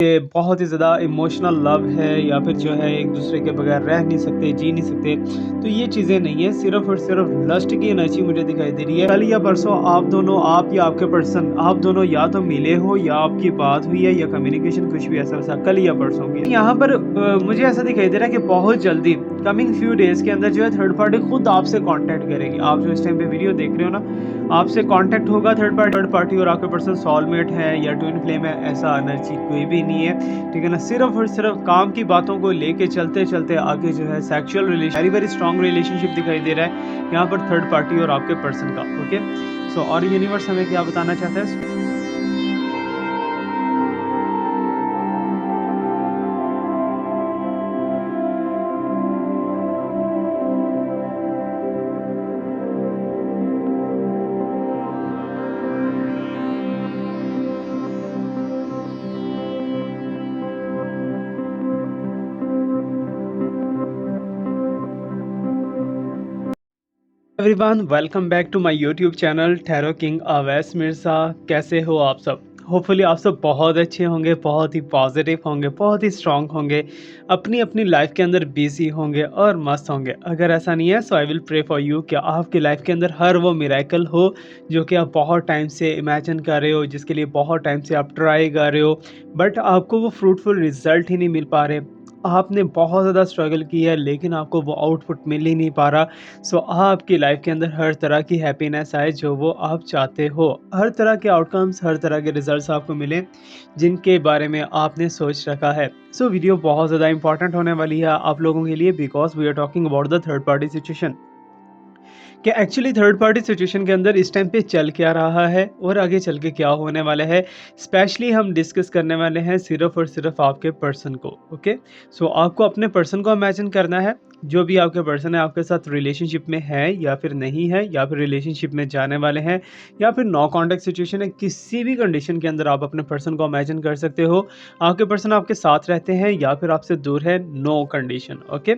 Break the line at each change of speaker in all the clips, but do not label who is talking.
कि बहुत ही ज़्यादा इमोशनल लव है या फिर जो है एक दूसरे के बगैर रह नहीं सकते, जी नहीं सकते। तो ये चीज़ें नहीं है, सिर्फ़ और सिर्फ़ लस्ट की एनर्जी मुझे दिखाई दे रही है। कल या परसों आप दोनों, आप या आपके पर्सन, आप दोनों या तो मिले हो या आपकी बात हुई है या कम्युनिकेशन कुछ भी ऐसा-वैसा कल या परसों की। यहाँ पर मुझे ऐसा दिखाई दे रहा है कि बहुत जल्दी कमिंग फ्यू डेज़ के अंदर जो है थर्ड पार्टी खुद आपसे कॉन्टैक्ट करेगी। आप जो इस टाइम पे वीडियो देख रहे हो ना, आपसे कांटेक्ट होगा थर्ड पार्टी और आपके पर्सन सोलमेट है या ट्विन फ्लेम है, ऐसा एनर्जी कोई भी नहीं है, ठीक है ना। सिर्फ और सिर्फ काम की बातों को लेके चलते चलते आगे जो है sexual relation, very very strong relationship दिखाई दे रहा है यहाँ पर थर्ड पार्टी और आपके पर्सन का। ओके, सो और यूनिवर्स हमें क्या बताना चाहता है। Everyone, welcome back to my YouTube channel tarot king Awais Mirza. कैसे हो आप सब? होपफुली आप सब बहुत अच्छे होंगे, बहुत ही पॉजिटिव होंगे, बहुत ही स्ट्रांग होंगे, अपनी अपनी लाइफ के अंदर बिजी होंगे और मस्त होंगे। अगर ऐसा नहीं है so I will pray for you कि आपकी लाइफ के अंदर हर वो मिरेकल हो जो कि आप बहुत टाइम से इमेजिन कर रहे हो, जिसके लिए बहुत टाइम से आप ट्राई कर रहे हो, बट आपको वो फ्रूटफुल रिजल्ट ही नहीं मिल पा रहे। आपने बहुत ज़्यादा स्ट्रगल किया है लेकिन आपको वो आउटपुट मिल ही नहीं पा रहा। सो आपकी लाइफ के अंदर हर तरह की हैप्पीनेस आए जो वो आप चाहते हो, हर तरह के आउटकम्स, हर तरह के रिजल्ट्स आपको मिले जिनके बारे में आपने सोच रखा है। सो वीडियो बहुत ज़्यादा इंपॉर्टेंट होने वाली है आप लोगों के लिए, because we are talking about the third party situation कि एक्चुअली थर्ड पार्टी सिचुएशन के अंदर इस टाइम पे चल क्या रहा है और आगे चल के क्या होने वाला है। स्पेशली हम डिस्कस करने वाले हैं सिर्फ और सिर्फ आपके पर्सन को। ओके, सो आपको अपने पर्सन को इमेजिन करना है। जो भी आपके पर्सन है आपके साथ रिलेशनशिप में है या फिर नहीं है, या फिर रिलेशनशिप में जाने वाले हैं, या फिर नो कॉन्टैक्ट सिचुएशन है, किसी भी कंडीशन के अंदर आप अपने पर्सन को इमेजिन कर सकते हो। आपके पर्सन आपके साथ रहते हैं या फिर आपसे दूर है, नो कंडीशन। ओके,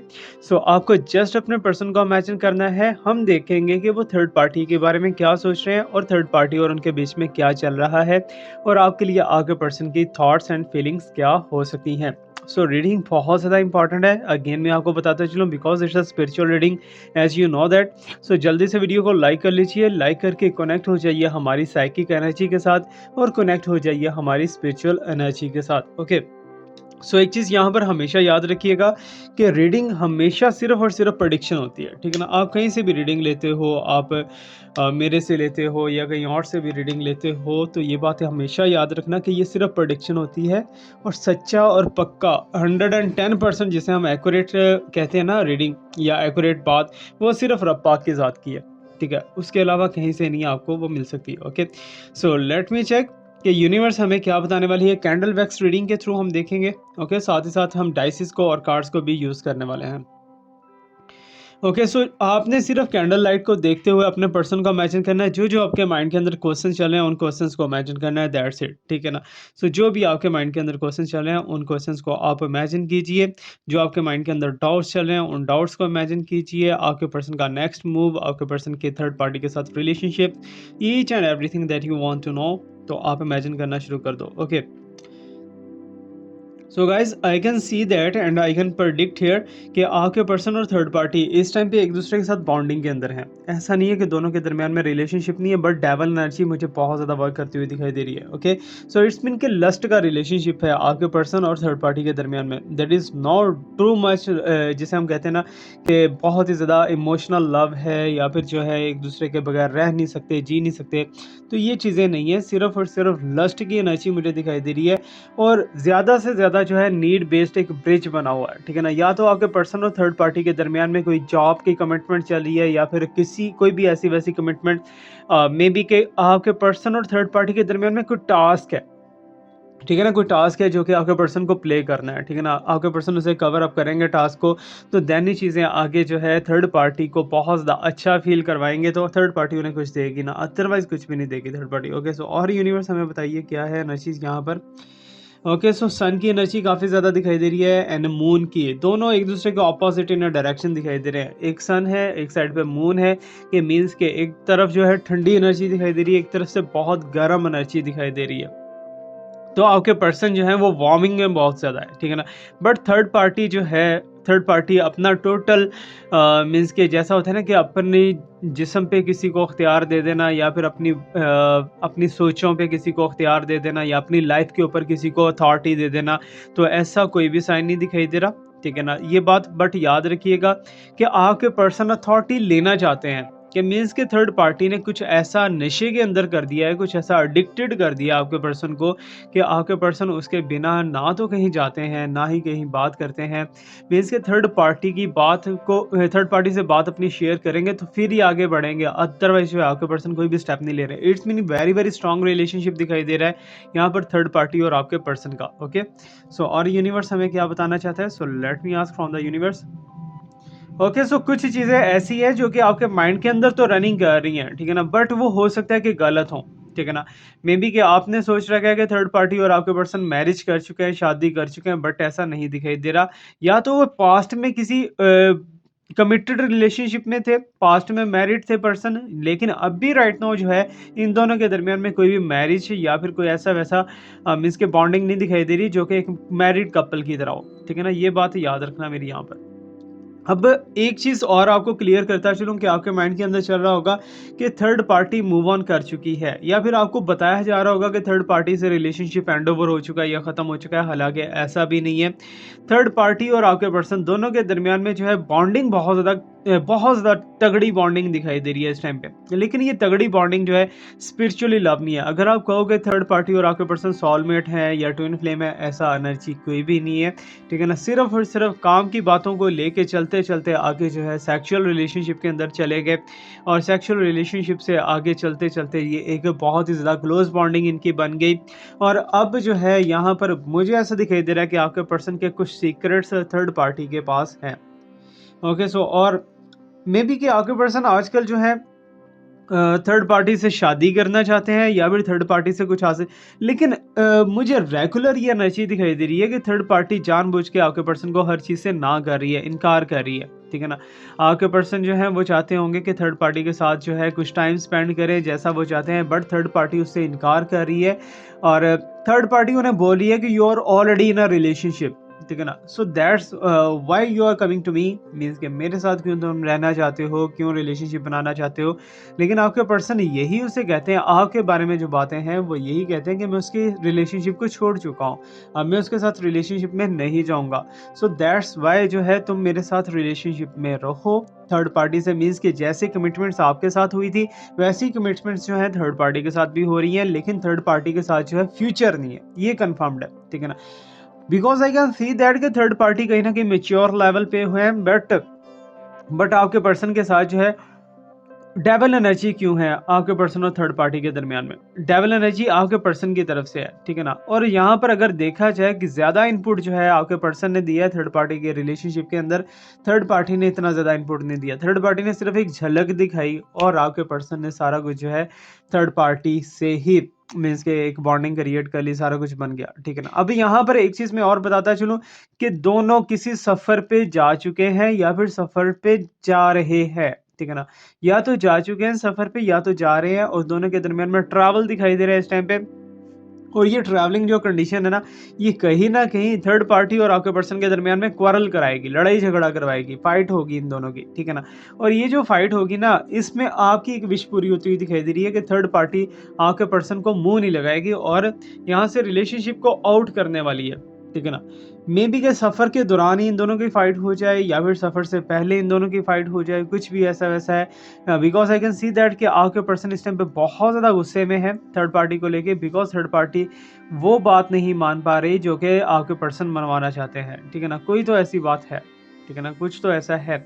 सो आपको जस्ट अपने पर्सन को इमेजिन करना है। हम देखेंगे कि वो थर्ड पार्टी के बारे में क्या सोच रहे हैं और थर्ड पार्टी और उनके बीच में क्या चल रहा है, और आपके लिए आपके पर्सन की थॉट्स एंड फीलिंग्स क्या हो सकती हैं। सो रीडिंग बहुत ज़्यादा इंपॉर्टेंट है, अगेन मैं आपको बताता चलूँ, because it's a spiritual reading as you know that. So जल्दी से वीडियो को लाइक कर लीजिए, लाइक करके कनेक्ट हो जाइए हमारी साइकिक एनर्जी के साथ और कनेक्ट हो जाइए हमारी स्पिरिचुअल एनर्जी के साथ। ओके, सो एक चीज़ यहाँ पर हमेशा याद रखिएगा कि रीडिंग हमेशा सिर्फ और सिर्फ प्रेडिक्शन होती है, ठीक है ना। आप कहीं से भी रीडिंग लेते हो, आप मेरे से लेते हो या कहीं और से भी रीडिंग लेते हो, तो ये बात हमेशा याद रखना कि ये सिर्फ प्रेडिक्शन होती है। और सच्चा और पक्का 110% जिसे हम एक्यूरेट कहते हैं ना रीडिंग या एक्यूरेट बात, वो सिर्फ रब पाक की ज़ात की है, ठीक है। उसके अलावा कहीं से नहीं आपको वो मिल सकती। Okay, so let me check कि यूनिवर्स हमें क्या बताने वाली है। कैंडल वैक्स रीडिंग के थ्रू हम देखेंगे। ओके, साथ ही साथ हम डाइसिस को और कार्ड्स को भी यूज़ करने वाले हैं। ओके, सो आपने सिर्फ कैंडल लाइट को देखते हुए अपने पर्सन को इमेजिन करना है। जो जो आपके माइंड के अंदर क्वेश्चन चल रहे हैं उन क्वेश्चंस को इमेजिन करना है, दैट्स इट, ठीक है ना। सो जो भी आपके माइंड के अंदर क्वेश्चन चल रहे हैं उन क्वेश्चंस को आप इमेजिन कीजिए। जो आपके माइंड के अंदर डाउट्स चल रहे हैं उन डाउट्स को इमेजिन कीजिए। आपके पर्सन का नेक्स्ट मूव, आपके पर्सन के थर्ड पार्टी के साथ relationship, each and everything that you want to know, तो आप इमेजिन करना शुरू कर दो। Okay, so guys I can see that and I can predict here कि आपके पर्सन और थर्ड पार्टी इस टाइम पे एक दूसरे के साथ बॉन्डिंग के अंदर हैं। ऐसा नहीं है कि दोनों के दरमियान में रिलेशनशिप नहीं है, बट डेवल एनर्जी मुझे बहुत ज़्यादा वर्क करती हुई दिखाई दे रही है। ओके, सो इट्स मीन के लस्ट का रिलेशनशिप है आपके पर्सन और थर्ड पार्टी के दरमियान में, that is not too much, जिसे हम कहते हैं ना कि बहुत ही ज़्यादा इमोशनल लव है या फिर जो है एक दूसरे के बगैर रह नहीं सकते, जी नहीं सकते। तो ये चीज़ें नहीं है, सिर्फ और सिर्फ लस्ट की एनर्जी मुझे दिखाई दे रही है। और ज़्यादा से ज़्यादा जो है नीड बेस्ड एक ब्रिज बना हुआ है, ठीक है ना। या तो आपके पर्सन और थर्ड पार्टी के दरमियान में कोई जॉब की कमिटमेंट चल रही है या फिर किसी कोई भी ऐसी वैसी कमिटमेंट, मे बी के आपके पर्सन और थर्ड पार्टी के दरमियान में कोई टास्क है, ठीक है ना। कोई टास्क है जो कि आपके पर्सन को प्ले करना है, ठीक है ना। आपके पर्सन उसे कवर अप करेंगे टास्क को, तो देन ही चीज़ें आगे जो है थर्ड पार्टी को बहुत ज़्यादा अच्छा फील करवाएंगे, तो थर्ड पार्टी उन्हें कुछ देगी ना, अदरवाइज कुछ भी नहीं देगी थर्ड पार्टी। ओके, सो और यूनिवर्स हमें बताइए क्या है एनर्जीज यहाँ पर। ओके, सो सन की एनर्जी काफ़ी ज़्यादा दिखाई दे रही है एंड मून की, दोनों एक दूसरे के ऑपोजिट इन डायरेक्शन दिखाई दे रहे हैं। एक सन है, एक साइड पे मून है। ये मीन्स के एक तरफ जो है ठंडी एनर्जी दिखाई दे रही है, एक तरफ से बहुत गर्म एनर्जी दिखाई दे रही है। तो आपके पर्सन जो है वो वार्मिंग में बहुत ज़्यादा है, ठीक है ना। बट थर्ड पार्टी जो है, थर्ड पार्टी अपना टोटल मीन्स के जैसा होता है ना कि अपनी जिस्म पे किसी को अख्तियार दे देना, या फिर अपनी सोचों पे किसी को अख्तियार दे देना, या अपनी लाइफ के ऊपर किसी को अथॉरिटी दे देना, तो ऐसा कोई भी साइन नहीं दिखाई दे रहा, ठीक है ना। ये बात बट याद रखिएगा कि आपके पर्सन अथॉरिटी लेना चाहते हैं, कि मीन्स के थर्ड पार्टी ने कुछ ऐसा नशे के अंदर कर दिया है, कुछ ऐसा एडिक्टेड कर दिया आपके पर्सन को, कि आपके पर्सन उसके बिना ना तो कहीं जाते हैं, ना ही कहीं बात करते हैं। मीन्स के थर्ड पार्टी की बात को, थर्ड पार्टी से बात अपनी शेयर करेंगे तो फिर ही आगे बढ़ेंगे, अदरवाइज जो है आपके पर्सन कोई भी स्टेप नहीं ले रहे। It's mean very very strong relationship दिखाई दे रहा है यहाँ पर थर्ड पार्टी और आपके पर्सन का। ओके, सो और यूनिवर्स हमें क्या बताना चाहता है? So let me ask from the universe. Okay, so कुछ चीज़ें ऐसी है जो कि आपके माइंड के अंदर तो रनिंग कर रही हैं, ठीक है ना, बट वो हो सकता है कि गलत हो, ठीक है ना। मे बी कि आपने सोच रखा है कि थर्ड पार्टी और आपके पर्सन मैरिज कर चुके हैं, शादी कर चुके हैं, बट ऐसा नहीं दिखाई दे रहा। या तो वो पास्ट में किसी कमिटेड रिलेशनशिप में थे, पास्ट में मैरिड थे पर्सन, लेकिन अब भी राइट नाउ जो है इन दोनों के दरमियान में कोई भी मैरिज या फिर कोई ऐसा वैसा मीन्स के बॉन्डिंग नहीं दिखाई दे रही जो कि एक मैरिड कपल की तरह हो, ठीक है ना। ये बात याद रखना मेरी यहाँ पर। अब एक चीज़ और आपको क्लियर करता चलूँ कि आपके माइंड के अंदर चल रहा होगा कि थर्ड पार्टी मूव ऑन कर चुकी है, या फिर आपको बताया जा रहा होगा कि थर्ड पार्टी से रिलेशनशिप एंड ओवर हो चुका है या ख़त्म हो चुका है, हालांकि ऐसा भी नहीं है। थर्ड पार्टी और आपके पर्सन दोनों के दरमियान में जो है बॉन्डिंग बहुत ज़्यादा तगड़ी बॉन्डिंग दिखाई दे रही है इस टाइम पे, लेकिन ये तगड़ी बॉन्डिंग जो है स्पिरिचुअली लव नहीं है। अगर आप कहोगे थर्ड पार्टी और आपके पर्सन सोलमेट है या ट्विन फ्लेम है, ऐसा एनर्जी कोई भी नहीं है, ठीक है ना। सिर्फ और सिर्फ काम की बातों को लेके चलते चलते आगे जो है सेक्सुअल रिलेशनशिप के अंदर चले गए, और सेक्सुअल रिलेशनशिप से आगे चलते चलते ये एक बहुत ही ज़्यादा क्लोज बॉन्डिंग इनकी बन गई। और अब जो है यहाँ पर मुझे ऐसा दिखाई दे रहा है कि आपके पर्सन के कुछ सीक्रेट्स थर्ड पार्टी के पास हैं। ओके, सो और मे बी कि आपके पर्सन आजकल जो है थर्ड पार्टी से शादी करना चाहते हैं, या फिर थर्ड पार्टी से कुछ हासिल, लेकिन मुझे रेगुलर ये एनर्जी दिखाई दे रही है कि थर्ड पार्टी जानबूझ के आपके पर्सन को हर चीज़ से ना कर रही है, इनकार कर रही है, ठीक है ना। आपके पर्सन जो है वो चाहते होंगे कि थर्ड पार्टी के साथ जो है कुछ टाइम स्पेंड करे जैसा वो चाहते हैं, बट थर्ड पार्टी उससे इनकार कर रही है, और थर्ड पार्टी उन्हें बोल रही है कि you are already in a relationship, ठीक है ना। So that's why you are coming to me, means कि मेरे साथ क्यों तुम रहना चाहते हो, क्यों रिलेशनशिप बनाना चाहते हो। लेकिन आपके पर्सन यही उसे कहते हैं, आपके बारे में जो बातें हैं वो यही कहते हैं कि मैं उसकी रिलेशनशिप को छोड़ चुका हूँ, अब मैं उसके साथ रिलेशनशिप में नहीं जाऊँगा। सो दैट्स वाई जो है तुम मेरे साथ रिलेशनशिप में रहो थर्ड पार्टी से, मीन्स कि जैसे कमिटमेंट्स आपके साथ हुई थी वैसी कमिटमेंट्स जो है थर्ड पार्टी के साथ भी हो रही हैं, लेकिन थर्ड पार्टी के साथ जो है फ्यूचर नहीं है, ये कन्फर्म्ड है, ठीक है ना। Because I can see that कि थर्ड पार्टी कहीं ना कहीं मेच्योर लेवल पे हुए हैं, बट आपके पर्सन के साथ जो है डेवल एनर्जी क्यों है आपके पर्सन और थर्ड पार्टी के दरमियान में? डेवल एनर्जी आपके पर्सन की तरफ से है, ठीक है ना। और यहाँ पर अगर देखा जाए कि ज़्यादा इनपुट जो है आपके पर्सन ने दिया है थर्ड पार्टी के रिलेशनशिप के अंदर, थर्ड पार्टी ने इतना ज़्यादा इनपुट नहीं दिया। थर्ड पार्टी ने सिर्फ एक झलक दिखाई, और आपके पर्सन ने सारा कुछ जो है थर्ड पार्टी से ही मीन्स के एक बॉन्डिंग क्रिएट कर ली, सारा कुछ बन गया, ठीक है ना। अभी यहाँ पर एक चीज़ मैं और बताता चलूँ कि दोनों किसी सफ़र पे जा चुके हैं या फिर सफ़र पे जा रहे हैं, ठीक है ना। या तो जा चुके हैं सफ़र पे या तो जा रहे हैं, और दोनों के दरमियान में ट्रैवल दिखाई दे रहा है इस टाइम पे। और ये ट्रैवलिंग जो कंडीशन है ना, ये कहीं ना कहीं थर्ड पार्टी और आपके पर्सन के दरमियान में क्वारल कराएगी, लड़ाई झगड़ा करवाएगी, फाइट होगी इन दोनों की, ठीक है ना। और ये जो फाइट होगी ना, इसमें आपकी एक विश पूरी होती हुई दिखाई दे रही है कि थर्ड पार्टी आपके पर्सन को मुंह नहीं लगाएगी और यहाँ से रिलेशनशिप को आउट करने वाली है, ठीक है ना। मे बी के सफ़र के दौरान ही इन दोनों की फाइट हो जाए, या फिर सफ़र से पहले इन दोनों की फाइट हो जाए, कुछ भी ऐसा वैसा है। Because I can see that कि आपके पर्सन इस टाइम पे बहुत ज़्यादा गुस्से में है थर्ड पार्टी को लेके, बिकॉज थर्ड पार्टी वो बात नहीं मान पा रही जो कि आपके पर्सन मनवाना चाहते हैं, ठीक है ना। कोई तो ऐसी बात है, ठीक है ना, कुछ तो ऐसा है।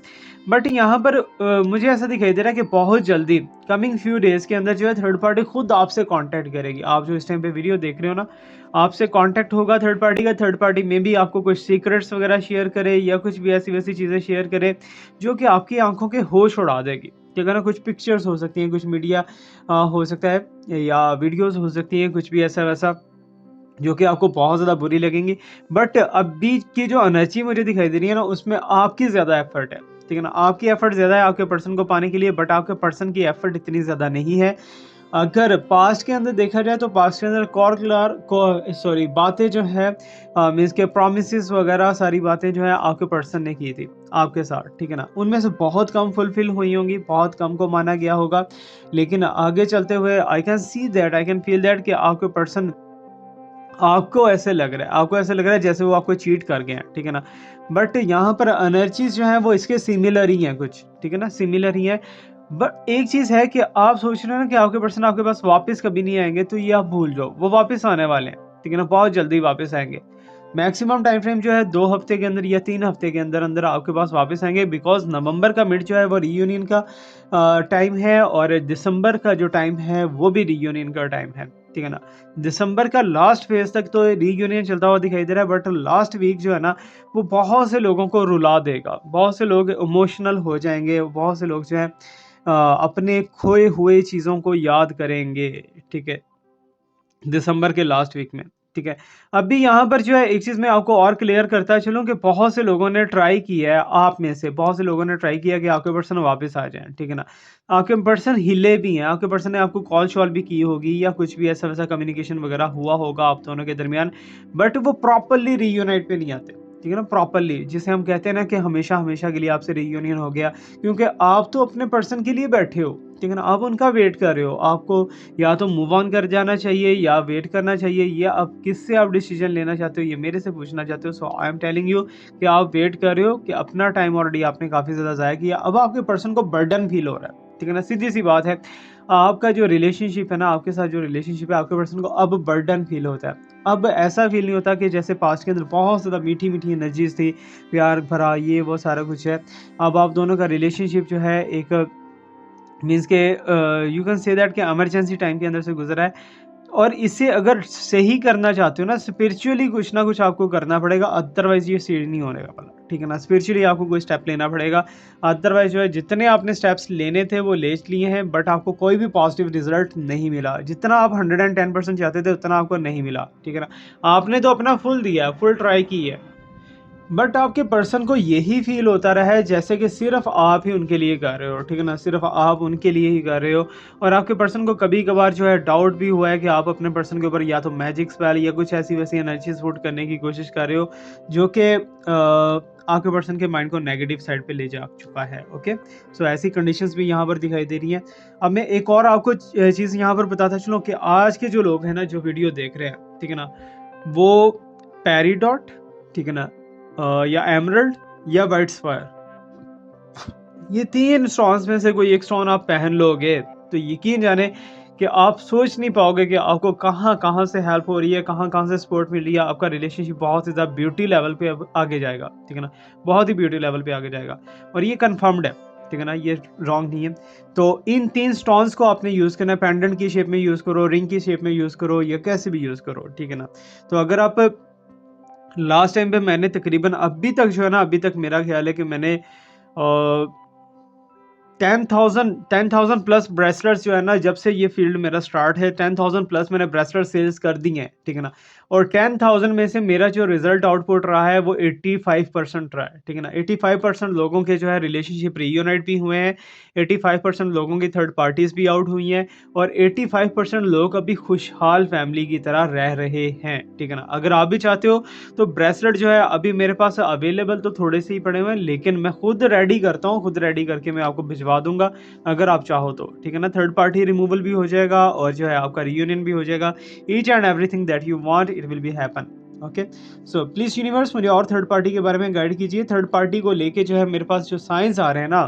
बट यहाँ पर मुझे ऐसा दिखाई दे रहा है कि बहुत जल्दी कमिंग फ्यू डेज़ के अंदर जो है थर्ड पार्टी खुद आपसे कांटेक्ट करेगी। आप जो इस टाइम पे वीडियो देख रहे हो ना, आपसे कांटेक्ट होगा थर्ड पार्टी का। थर्ड पार्टी में भी आपको कुछ सीक्रेट्स वगैरह शेयर करे, या कुछ भी ऐसी वैसी चीज़ें शेयर करे जो कि आपकी आंखों के होश उड़ा देगी, ठीक है ना। कुछ पिक्चर्स हो सकती हैं, कुछ मीडिया हो सकता है, या वीडियोज़ हो सकती हैं, कुछ भी ऐसा वैसा जो कि आपको बहुत ज़्यादा बुरी लगेंगी। बट अभी की जो एनर्जी मुझे दिखाई दे रही है ना, उसमें आपकी ज़्यादा एफर्ट है, ठीक है ना। आपकी एफर्ट ज़्यादा है आपके पर्सन को पाने के लिए, बट आपके पर्सन की एफर्ट इतनी ज़्यादा नहीं है। अगर पास्ट के अंदर देखा जाए तो पास्ट के अंदर बातें जो है मीन्स के प्रोमिसेस वगैरह सारी बातें जो है आपके पर्सन ने की थी आपके साथ, ठीक है ना, उनमें से बहुत कम फुलफिल हुई होंगी, बहुत कम को माना गया होगा। लेकिन आगे चलते हुए आई कैन फील दैट कि आपके पर्सन आपको ऐसे लग रहा है जैसे वो आपको चीट कर गए हैं, ठीक है ना। बट यहाँ पर एनर्जीज जो है वो इसके सिमिलर ही हैं कुछ, ठीक है ना, सिमिलर ही है। बट एक चीज है कि आप सोच रहे हो ना कि आपके पर्सन आपके पास वापस कभी नहीं आएंगे, तो ये आप भूल जाओ, वो वापस आने वाले हैं, ठीक है ना, बहुत जल्दी वापस आएंगे। मैक्सिमम टाइम फ्रेम जो है 2 हफ्ते के अंदर या 3 हफ्ते के अंदर अंदर आपके पास वापस आएंगे, बिकॉज नवंबर का मिड जो है वो रीयूनियन का टाइम है, और दिसंबर का जो टाइम है वो भी रीयूनियन का टाइम है, ठीक है ना। दिसंबर का लास्ट फेज तक तो रीयूनियन चलता हुआ दिखाई दे रहा है, बट लास्ट वीक जो है ना वो बहुत से लोगों को रुला देगा, बहुत से लोग इमोशनल हो जाएंगे, बहुत से लोग जो है अपने खोए हुए चीज़ों को याद करेंगे, ठीक है, दिसंबर के लास्ट वीक में, ठीक है। अभी यहाँ पर जो है एक चीज़ मैं आपको और क्लियर करता चलूँ कि बहुत से लोगों ने ट्राई किया है, आप में से बहुत से लोगों ने ट्राई किया कि आपके पर्सन वापस आ जाएं, ठीक है ना। आपके पर्सन हिले भी हैं, आपके पर्सन ने आपको कॉल शॉल भी की होगी या कुछ भी ऐसा वैसा कम्युनिकेशन वगैरह हुआ होगा आप दोनों के दरमियान, बट वो प्रॉपरली रीयूनाइट पे नहीं आते, ठीक है ना, प्रॉपरली जिसे हम कहते हैं ना कि हमेशा हमेशा के लिए आपसे रीयूनियन हो गया, क्योंकि आप तो अपने पर्सन के लिए बैठे हो, ठीक है ना, आप उनका वेट कर रहे हो, आपको या तो मूव ऑन कर जाना चाहिए या वेट करना चाहिए, या आप किससे आप डिसीजन लेना चाहते हो ये मेरे से पूछना चाहते हो। सो आई एम टेलिंग यू कि आप वेट कर रहे हो, कि अपना टाइम ऑलरेडी आपने काफ़ी ज़्यादा ज़ाया किया, अब आपके पर्सन को बर्डन फील हो रहा है, ठीक है ना, सीधी सी बात है। आपका जो रिलेशनशिप है ना, आपके साथ जो रिलेशनशिप है, आपके पर्सन को अब बर्डन फील होता है। अब ऐसा फील नहीं होता कि जैसे पास्ट के अंदर बहुत ज़्यादा मीठी मीठी एनर्जीज थी, प्यार भरा ये वो सारा कुछ है। अब आप दोनों का रिलेशनशिप जो है एक मीन्स के यू कैन से दैट कि इमरजेंसी टाइम के अंदर से गुजरा है, और इसे अगर सही करना चाहते हो ना, स्पिरिचुअली कुछ ना कुछ आपको करना पड़ेगा, अदरवाइज ये सीढ़ी नहीं होने वाला, ठीक है ना। स्पिरिचुअली आपको कोई स्टेप लेना पड़ेगा, अदरवाइज जो है जितने आपने स्टेप्स लेने थे वो ले लिए हैं, बट आपको कोई भी पॉजिटिव रिजल्ट नहीं मिला, जितना आप 110% चाहते थे उतना आपको नहीं मिला, ठीक है ना। आपने तो अपना फुल दिया, फुल ट्राई की है, बट आपके पर्सन को यही फील होता रहा है जैसे कि सिर्फ आप ही उनके लिए कर रहे हो, ठीक है ना, सिर्फ आप उनके लिए ही कर रहे हो। और आपके पर्सन को कभी कभार जो है डाउट भी हुआ है कि आप अपने पर्सन के ऊपर या तो मैजिक स्पेल या कुछ ऐसी वैसी एनर्जीज पुट करने की कोशिश कर रहे हो, जो कि आपके पर्सन के माइंड को नेगेटिव साइड पे ले जा चुका है। ओके, सो ऐसी कंडीशंस भी यहाँ पर दिखाई दे रही हैं। अब मैं एक और आपको चीज़ यहाँ पर बताता चलूँ कि आज के जो लोग हैं ना, जो वीडियो देख रहे हैं, ठीक है ना, वो पैरीडॉट, ठीक है ना, या एमरल्ड या वाइट स्पायर, ये 3 स्टोन्स में से कोई एक स्टोन आप पहन लोगे तो यकीन जाने कि आप सोच नहीं पाओगे कि आपको कहाँ कहाँ से हेल्प हो रही है, कहाँ कहाँ से सपोर्ट मिल रही है। आपका रिलेशनशिप बहुत ही ज़्यादा ब्यूटी लेवल पे अब आगे जाएगा, ठीक है ना, बहुत ही ब्यूटी लेवल पे आगे जाएगा, और ये कंफर्म्ड है, ठीक है ना, ये रॉन्ग नहीं है। तो इन 3 स्टोन्स को आपने यूज़ करना है, पेंडेंट की शेप में यूज़ करो, रिंग की शेप में यूज़ करो, या कैसे भी यूज़ करो, ठीक है ना। तो अगर आप लास्ट टाइम पे मैंने तकरीबन अभी तक जो है ना, अभी तक मेरा ख्याल है कि मैंने 10,000 प्लस ब्रेसलेट्स जो है ना, जब से ये फील्ड मेरा स्टार्ट है 10,000 प्लस मैंने ब्रेसलेट सेल्स कर दी हैं, ठीक है ना। और 10,000 में से मेरा जो रिजल्ट आउटपुट रहा है वो 85% रहा है, ठीक है ना। 85% लोगों के जो है रिलेशनशिप रीयूनाइट भी हुए हैं, 85% लोगों की थर्ड पार्टीज भी आउट हुई हैं, और 85% लोग अभी खुशहाल फैमिली की तरह रह रहे हैं, ठीक है ना। अगर आप भी चाहते हो तो ब्रेसलेट जो है अभी मेरे पास अवेलेबल तो थोड़े से ही पड़े हुए हैं, लेकिन मैं खुद रेडी करता हूँ, खुद रेडी करके मैं आपको भिजवा दूंगा अगर आप चाहो तो, ठीक है ना। थर्ड पार्टी रिमूवल भी हो जाएगा और जो है आपका रियूनियन भी हो जाएगा। Each and everything that you want it will be happen. Okay, so please universe मुझे और थर्ड पार्टी के बारे में गाइड कीजिए। थर्ड पार्टी को लेके जो है मेरे पास जो साइंस आ रहे हैं ना,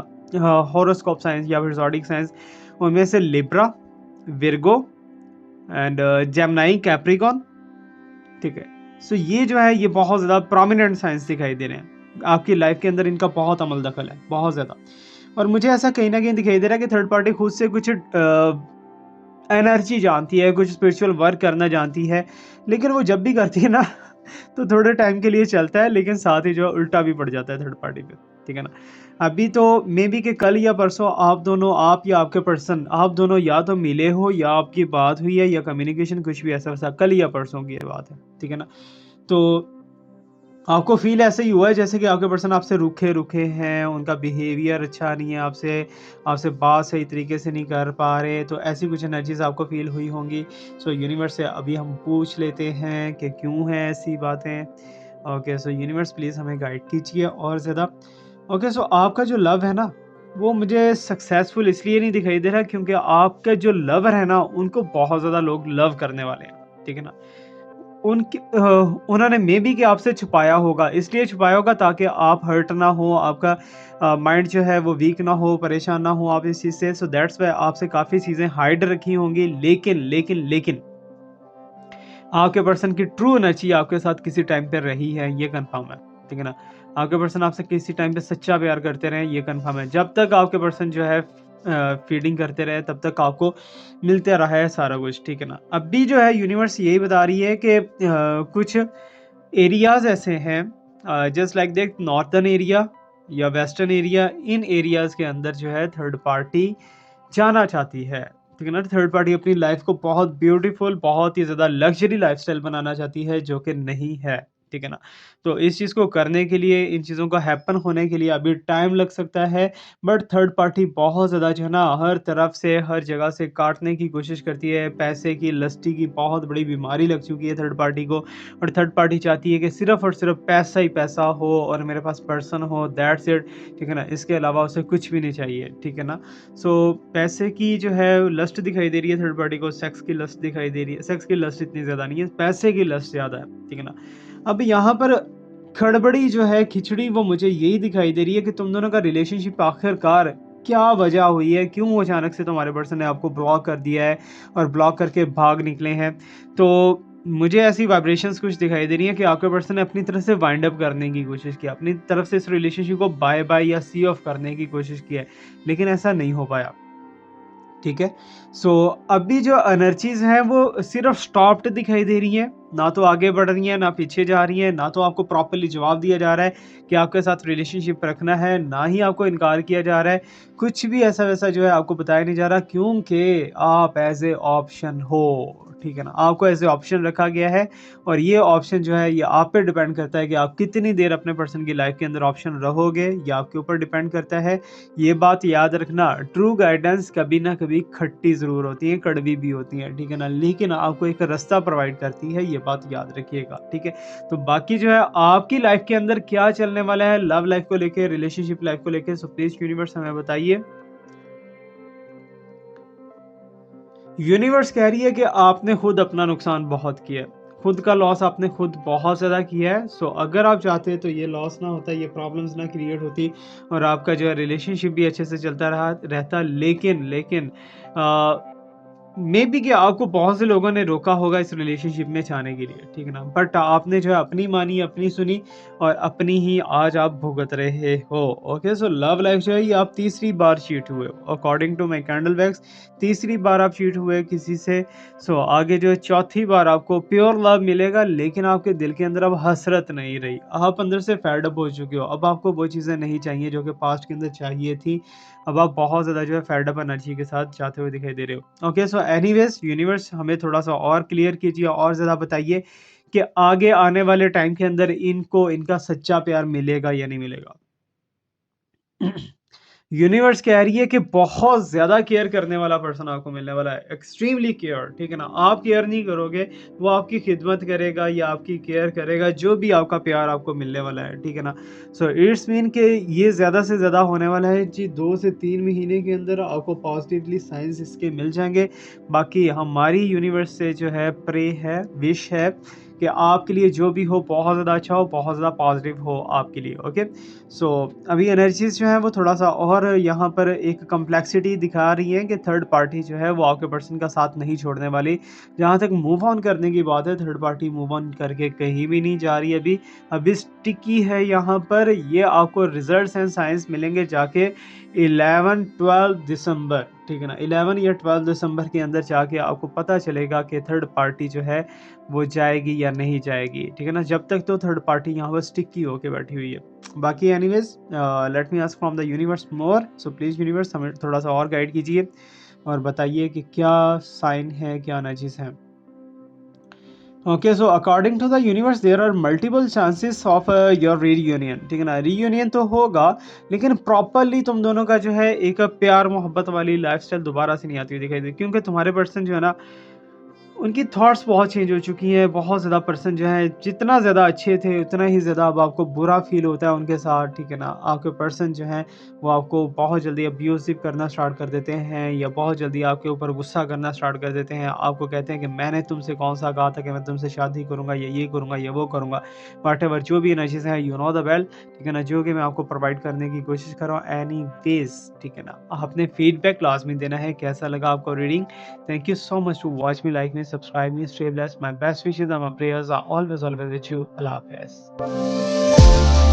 हॉरोस्कोप साइंस या फिर ज़ोडिक साइंस, उनमें से Libra, Virgo and Gemini, Capricorn, ठीक है। सो ये जो है ये बहुत ज़्यादा प्रोमिनेंट साइंस दिखाई दे रहे हैं आपकी लाइफ के अंदर, इनका बहुत अमल दखल है, बहुत ज़्यादा। और मुझे ऐसा कहीं ना कहीं दिखाई दे रहा है कि थर्ड पार्टी खुद से कुछ एनर्जी जानती है, कुछ स्पिरिचुअल वर्क करना जानती है, लेकिन वो जब भी करती है ना तो थोड़े टाइम के लिए चलता है, लेकिन साथ ही जो है उल्टा भी पड़ जाता है थर्ड पार्टी पे, ठीक है ना। अभी तो मे बी के कल या परसों आप दोनों, आप या आपके पर्सन, आप दोनों या तो मिले हो या आपकी बात हुई है या कम्युनिकेशन कुछ भी ऐसा वैसा, कल या परसों की बात है, ठीक है ना। तो आपको फ़ील ऐसे ही हुआ है जैसे कि आपके पर्सन आपसे रूखे-रूखे हैं, उनका बिहेवियर अच्छा नहीं है आपसे, आपसे बात सही तरीके से नहीं कर पा रहे, तो ऐसी कुछ एनर्जीज़ आपको फ़ील हुई होंगी। सो यूनिवर्स से अभी हम पूछ लेते हैं कि क्यों हैं ऐसी बातें? ओके, सो यूनिवर्स प्लीज़ हमें गाइड कीजिए और ज़्यादा। ओके, सो आपका जो लव है ना, वो मुझे सक्सेसफुल इसलिए नहीं दिखाई दे रहा क्योंकि आपके जो लवर है ना, उनको बहुत ज़्यादा लोग लव करने वाले हैं, ठीक है ना? उन्होंने मेबी कि आपसे छुपाया होगा, इसलिए छुपाया होगा ताकि आप हर्ट ना हो, आपका माइंड जो है वो वीक ना हो, परेशान ना हो आप इस चीज़ से। सो दैट्स व्हाई आपसे काफ़ी चीज़ें हाइड रखी होंगी। लेकिन आपके पर्सन की ट्रू एनर्जी आपके साथ किसी टाइम पे रही है, ये कन्फर्म है, ठीक है ना? आपके पर्सन आपसे किसी टाइम पे सच्चा प्यार करते रहे, ये कन्फर्म है। जब तक आपके पर्सन जो है फीडिंग करते रहे, तब तक आपको मिलते रहा है सारा कुछ, ठीक है ना? अभी जो है यूनिवर्स यही बता रही है कि कुछ एरियाज़ ऐसे हैं, just like that northern area या वेस्टर्न एरिया, इन एरियाज़ के अंदर जो है थर्ड पार्टी जाना चाहती है, ठीक है ना? थर्ड पार्टी अपनी लाइफ को बहुत ब्यूटीफुल, बहुत ही ज़्यादा लग्ज़री लाइफ़स्टाइल बनाना चाहती है, जो कि नहीं है, ठीक है ना? तो इस चीज़ को करने के लिए, इन चीज़ों का हैपन होने के लिए अभी टाइम लग सकता है, बट थर्ड पार्टी बहुत ज़्यादा जो है ना, हर तरफ से, हर जगह से काटने की कोशिश करती है। पैसे की, लस्टी की बहुत बड़ी बीमारी लग चुकी है थर्ड पार्टी को, और थर्ड पार्टी चाहती है कि सिर्फ़ और सिर्फ़ पैसा ही पैसा हो और मेरे पास पर्सन हो, दैट्स इट, ठीक है ना? इसके अलावा उसे कुछ भी नहीं चाहिए, ठीक है ना? सो पैसे की जो है लस्ट दिखाई दे रही है थर्ड पार्टी को, सेक्स की लस्ट दिखाई दे रही है। सेक्स की लस्ट इतनी ज़्यादा नहीं है, पैसे की लस्ट ज़्यादा है, ठीक है ना? अब यहाँ पर खड़बड़ी जो है, खिचड़ी, वो मुझे यही दिखाई दे रही है कि तुम दोनों का रिलेशनशिप आखिरकार क्या वजह हुई है? क्यों अचानक से तुम्हारे पर्सन ने आपको ब्लॉक कर दिया है और ब्लॉक करके भाग निकले हैं? तो मुझे ऐसी वाइब्रेशंस कुछ दिखाई दे रही हैं कि आपके पर्सन ने अपनी तरफ से वाइंड अप करने की कोशिश की, अपनी तरफ से इस रिलेशनशिप को बाय बाय या सी ऑफ करने की कोशिश की है, लेकिन ऐसा नहीं हो पाया। ठीक है? सो अभी जो एनर्जीज़ हैं वो सिर्फ़ स्टॉप्ड दिखाई दे रही हैं, ना तो आगे बढ़ रही हैं, ना पीछे जा रही हैं, ना तो आपको प्रॉपर्ली जवाब दिया जा रहा है कि आपके साथ रिलेशनशिप रखना है, ना ही आपको इनकार किया जा रहा है। कुछ भी ऐसा-वैसा जो है आपको बताया नहीं जा रहा, क्योंकि आप एज़ ए ऑप्शन हो, ठीक है ना? आपको एज़ ए ऑप्शन रखा गया है, और ये ऑप्शन जो है ये आप पे डिपेंड करता है कि आप कितनी देर अपने पर्सन की लाइफ़ के अंदर ऑप्शन रहोगे, ये आपके ऊपर डिपेंड करता है। ये बात याद रखना, ट्रू गाइडेंस कभी ना कभी खट्टी ज़रूर होती है, कड़वी भी होती है, ठीक है ना? लेकिन आपको एक रास्ता प्रोवाइड करती है, ये बात याद रखिएगा, ठीक है? तो बाकी जो है आपकी लाइफ़ के अंदर क्या चलने वाला है, लव लाइफ़ को लेके, रिलेशनशिप लाइफ़ को लेके, सो प्लीज़ यूनिवर्स हमें बताइए। यूनिवर्स कह रही है कि आपने खुद अपना नुकसान बहुत किया है। खुद का लॉस आपने खुद बहुत ज़्यादा किया है। सो अगर आप चाहते तो ये लॉस ना होता, ये प्रॉब्लम्स ना क्रिएट होती, और आपका जो है रिलेशनशिप भी अच्छे से चलता रहा रहता। लेकिन मे बी कि आपको बहुत से लोगों ने रोका होगा इस रिलेशनशिप में जाने के लिए, ठीक है ना? बट आपने जो है अपनी मानी, अपनी सुनी, और अपनी ही आज आप भुगत रहे हो। ओके, सो लव लाइफ जो है ये आप तीसरी बार चीट हुए हो, according to my candle wax. तीसरी बार आप चीट हुए किसी से। सो आगे जो है चौथी बार आपको प्योर लव मिलेगा, लेकिन आपके दिल के अंदर अब हसरत नहीं रही, आप अंदर से फेड अप हो चुके हो। अब आपको वो चीज़ें नहीं चाहिए जो कि पास्ट के अंदर चाहिए थी। अब आप बहुत ज़्यादा जो है फेड अप एनर्जी के साथ जाते हुए दिखाई दे रहे हो। ओके, सो एनीवेज़ यूनिवर्स हमें थोड़ा-सा और क्लियर कीजिए, और ज़्यादा बताइए कि आगे आने वाले टाइम के अंदर इनको इनका सच्चा प्यार मिलेगा या नहीं मिलेगा? यूनिवर्स कह रही है कि बहुत ज़्यादा केयर करने वाला पर्सन आपको मिलने वाला है, एक्सट्रीमली केयर, ठीक है ना? आप केयर नहीं करोगे, वो आपकी खिदमत करेगा या आपकी केयर करेगा, जो भी आपका प्यार आपको मिलने वाला है, ठीक है ना? सो इट्स मीन कि ये ज़्यादा से ज़्यादा होने वाला है जी, 2 से 3 महीने के अंदर आपको पॉजिटिवली साइंस इसके मिल जाएँगे। बाकी हमारी यूनिवर्स से जो है प्रे है, विश है कि आपके लिए जो भी हो बहुत ज़्यादा अच्छा हो, बहुत ज़्यादा पॉजिटिव हो आपके लिए, ओके? सो अभी एनर्जीज़ जो हैं वो थोड़ा-सा और यहाँ पर एक कॉम्प्लेक्सिटी दिखा रही हैं कि थर्ड पार्टी जो है वो आपके पर्सन का साथ नहीं छोड़ने वाली। जहाँ तक मूव ऑन करने की बात है, थर्ड पार्टी मूव ऑन करके कहीं भी नहीं जा रही अभी। अभी स्टिकी है यहाँ पर, ये आपको रिजल्ट्स एंड साइंस मिलेंगे जाके 11-12 दिसंबर, ठीक है ना? 11 या 12 दिसंबर के अंदर जाके आपको पता चलेगा कि थर्ड पार्टी जो है वो जाएगी या नहीं जाएगी, ठीक है ना? जब तक तो थर्ड पार्टी यहाँ पर स्टिकी होके बैठी हुई है। बाकी anyways late me ask from the universe more, so please universe हमें थोड़ा सा और गाइड कीजिए और बताइए कि क्या साइन है, क्या एनर्जीज हैं। Okay, so according to the universe there are multiple chances of your reunion, ठीक है ना? रीयूनियन तो होगा, लेकिन प्रॉपरली तुम दोनों का जो है एक प्यार मोहब्बत वाली लाइफस्टाइल दोबारा से नहीं आती हुई दिखाई दी, क्योंकि तुम्हारे पर्सन जो है ना, उनकी थॉट्स बहुत चेंज हो चुकी हैं। बहुत ज़्यादा पर्सन जो है, जितना ज़्यादा अच्छे थे उतना ही ज़्यादा अब आपको बुरा फ़ील होता है उनके साथ, ठीक है ना? आपके पर्सन जो हैं वो आपको बहुत जल्दी अब्यूसिव करना स्टार्ट कर देते हैं, या बहुत जल्दी आपके ऊपर गुस्सा करना स्टार्ट कर देते हैं। आपको कहते हैं कि मैंने तुमसे कौन-सा कहा था कि मैं तुमसे शादी करूँगा, या ये करूँगा, या वो करूँगा। व्हाटएवर जो भी एनर्जीज़ हैं, यू नो द वेल, ठीक है ना? जो कि मैं आपको प्रोवाइड करने की कोशिश कर रहा हूँ एनीवेज़, ठीक है ना? आपने फीडबैक लाज़मी देना है, कैसा लगा आपको reading? Thank you so much to watch me, like me, subscribe me, stay blessed. My best wishes and my prayers are always with you. Allah Hafiz.